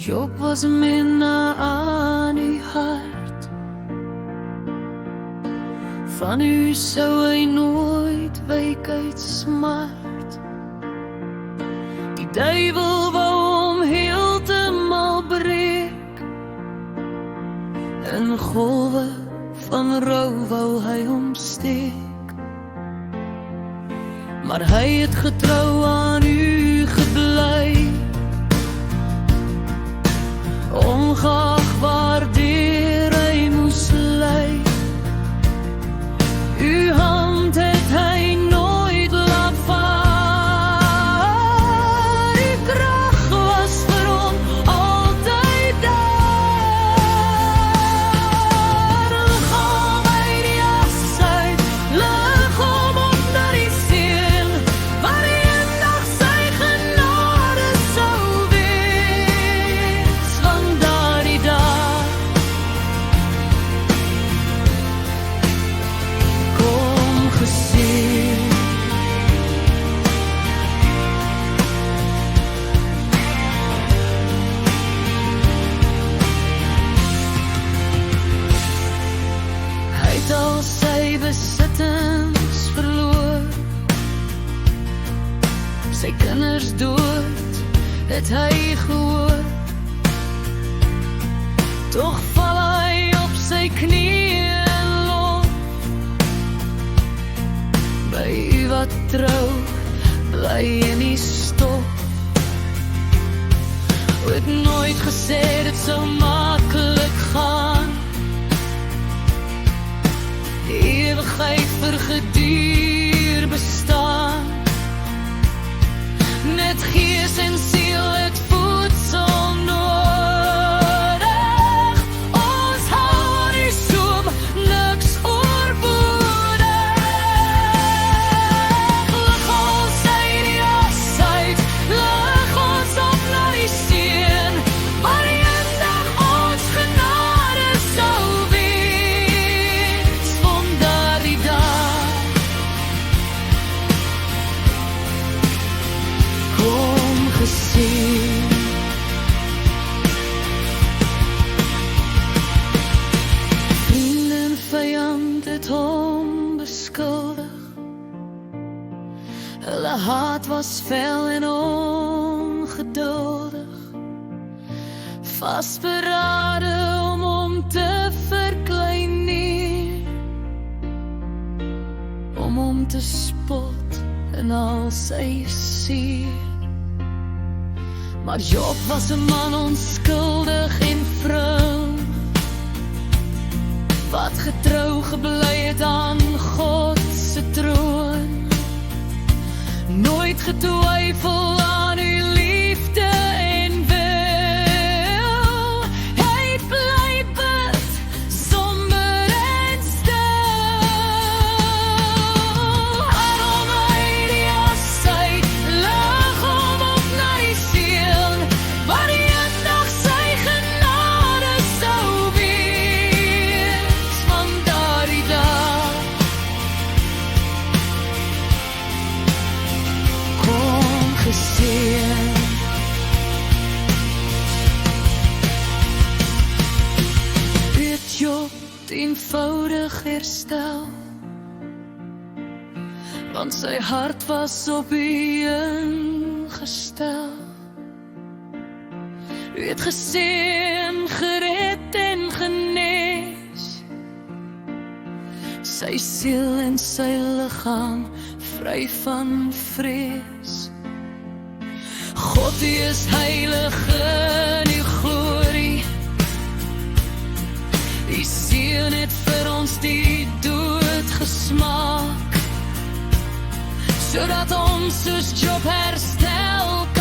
Job was minne aan u hart. Van u sou hy nooit wyk uit smart. Die duiwel wou hom heeltemal breek. In golwe van rou wou hy hom steek. Maar hy het getrou aan u gebly. Ongeag waardeur hy moes ly. Uw hand het hy nooit laat vaar. Uw krag was vir hom altyd daar. Lig hom uit die as uit, lig hom onder die seën, waar eendag sy genade sou wees. Van daardie dag kom geseën. Hy het al sy besittings verloor, sy kinders dood het hy gehoor. Tog val hy op sy knieë en lof. By u wat trou, bly in die stof. Het nooit gesê dit sou maklik gaan. Die ewigheid vir geduur bestaan. Net gees en siel het voedsel nodig. Ons hou aan u soem, niks oorbodig. Lig ons uit die as uit, lig ons op na die seën, waar eendag ons genade sou wees. Van daardie dag kom geseën. Vriend en vyand het hom beskuldig. Hulle haat was fel en ongeduldig, vasberade om hom te verklein, om hom te spot in al sy seer. Maar Job was 'n man onskuldig en vroom, wat getrou gebly het aan God se troon. Nooit getwyfel aan uw liefde en wil. Hy het bly bid, somber en stil. Haal hom uit die as uit, lig hom op na die seën, waar eendag sy genade sou wees. Van daardie dag kom geseën. Het Job eenvoudig herstel, want sy hart was op u ingestel. U het geseën, gered en genees, sy siel en sy liggaam vry van vrees. God, u is heilig in uw glorie. Die seën het vir ons die dood gesmaak, sodat ons soos Job herstel kan